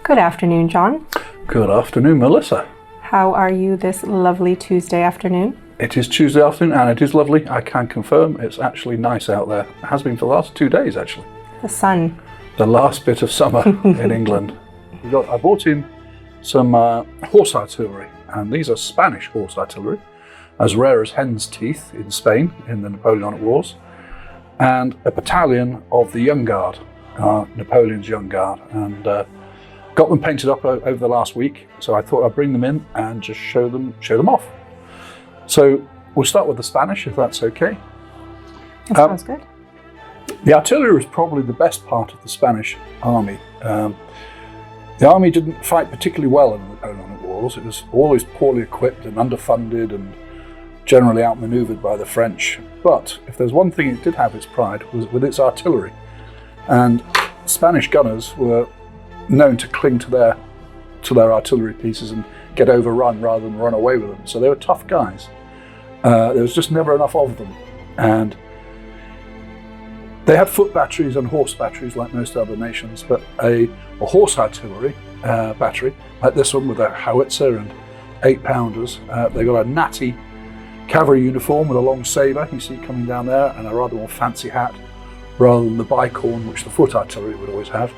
Good afternoon, John. Good afternoon, Melissa. How are you this lovely Tuesday afternoon? It is Tuesday afternoon and it is lovely. I can confirm it's actually nice out there. It has been for the last 2 days, actually. The sun. The last bit of summer in England. I bought in some horse artillery, and these are Spanish horse artillery, as rare as hen's teeth in Spain in the Napoleonic Wars, and a battalion of the Young Guard, Napoleon's Young Guard, and got them painted up over the last week, so I thought I'd bring them in and just show them off. So we'll start with the Spanish, if that's okay. That sounds good. The artillery was probably the best part of the Spanish army. The army didn't fight particularly well in the Napoleonic Wars. It was always poorly equipped and underfunded and generally outmaneuvered by the French. But if there's one thing it did have its pride, was with its artillery. And Spanish gunners were known to cling to their artillery pieces and get overrun rather than run away with them. So they were tough guys. There was just never enough of them. And they had foot batteries and horse batteries like most other nations, but a horse artillery battery, like this one with a howitzer and 8-pounders, they got a natty cavalry uniform with a long sabre, you see coming down there, and a rather more fancy hat, rather than the bicorn which the foot artillery would always have.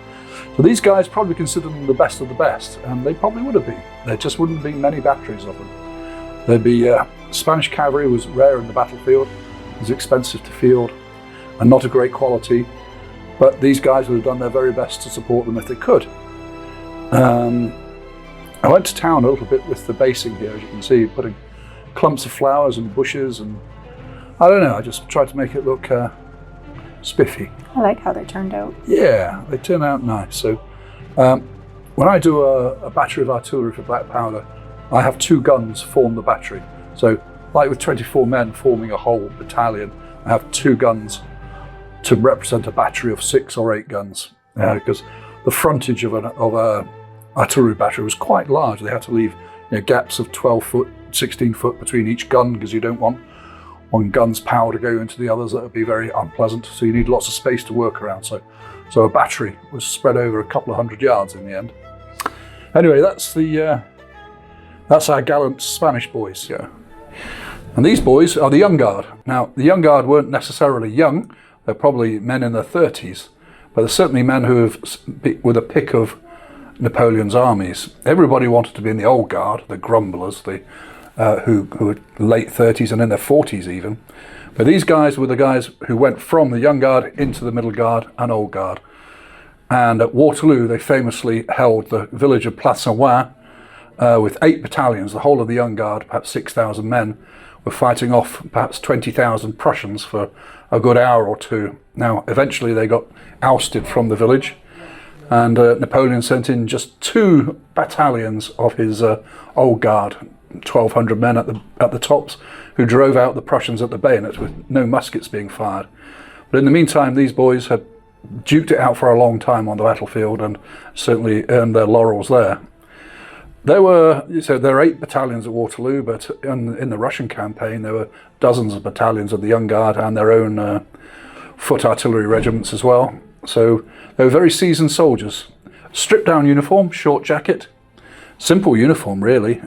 So these guys probably considered them the best of the best, and they probably would have been. There just wouldn't be many batteries of them. There'd be Spanish cavalry was rare in the battlefield, it was expensive to field, and not a great quality, but these guys would have done their very best to support them if they could. I went to town a little bit with the basing here, as you can see, putting clumps of flowers and bushes, and I don't know, I just tried to make it look spiffy. I like how they turned out. Yeah, they turn out nice. So when I do a battery of artillery for black powder, I have 2 guns form the battery. So like with 24 men forming a whole battalion, I have 2 guns to represent a battery of 6 or 8 guns, because the frontage of a artillery battery was quite large. They had to leave gaps of 12 foot, 16 foot between each gun, because you don't want one gun's power to go into the others. That would be very unpleasant. So you need lots of space to work around. So a battery was spread over a couple of 100 yards in the end. Anyway, that's our gallant Spanish boys. Yeah. And these boys are the Young Guard. Now, the Young Guard weren't necessarily young. They're probably men in their 30s, but they're certainly men who have, with a pick of Napoleon's armies. Everybody wanted to be in the Old Guard, the grumblers, who were late 30s and in their 40s even. But these guys were the guys who went from the Young Guard into the Middle Guard and Old Guard. And at Waterloo, they famously held the village of Plassanois with 8 battalions, the whole of the Young Guard, perhaps 6,000 men, were fighting off perhaps 20,000 Prussians for a good hour or 2. Now, eventually they got ousted from the village, and Napoleon sent in just 2 battalions of his Old Guard, 1,200 men at the tops, who drove out the Prussians at the bayonet with no muskets being fired. But in the meantime, these boys had duked it out for a long time on the battlefield and certainly earned their laurels there. There were 8 battalions at Waterloo, but in the Russian campaign there were dozens of battalions of the Young Guard and their own foot artillery regiments as well. So they were very seasoned soldiers. Stripped down uniform, short jacket, simple uniform really.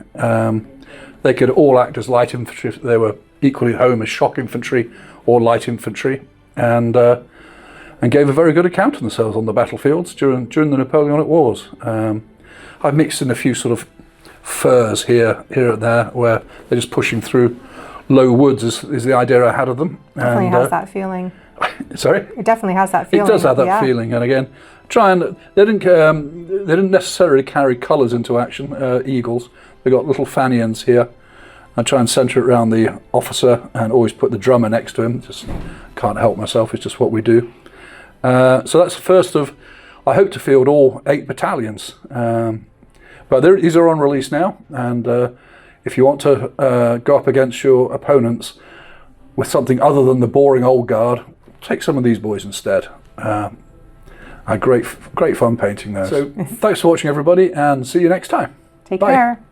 They could all act as light infantry. They were equally at home as shock infantry or light infantry, and gave a very good account of themselves on the battlefields during the Napoleonic Wars. I've mixed in a few sort of furs here and there, where they're just pushing through low woods is the idea I had of them. Definitely has that feeling. Sorry? It definitely has that feeling. It does have that feeling, and again, they didn't necessarily carry colours into action, eagles. They got little fanions here. I try and centre it around the officer and always put the drummer next to him. Just can't help myself, it's just what we do. So that's the first of, I hope to field all 8 battalions. But these are on release now, and if you want to go up against your opponents with something other than the boring Old Guard, take some of these boys instead. Great fun painting those. So thanks for watching everybody, and see you next time. Take Bye. care.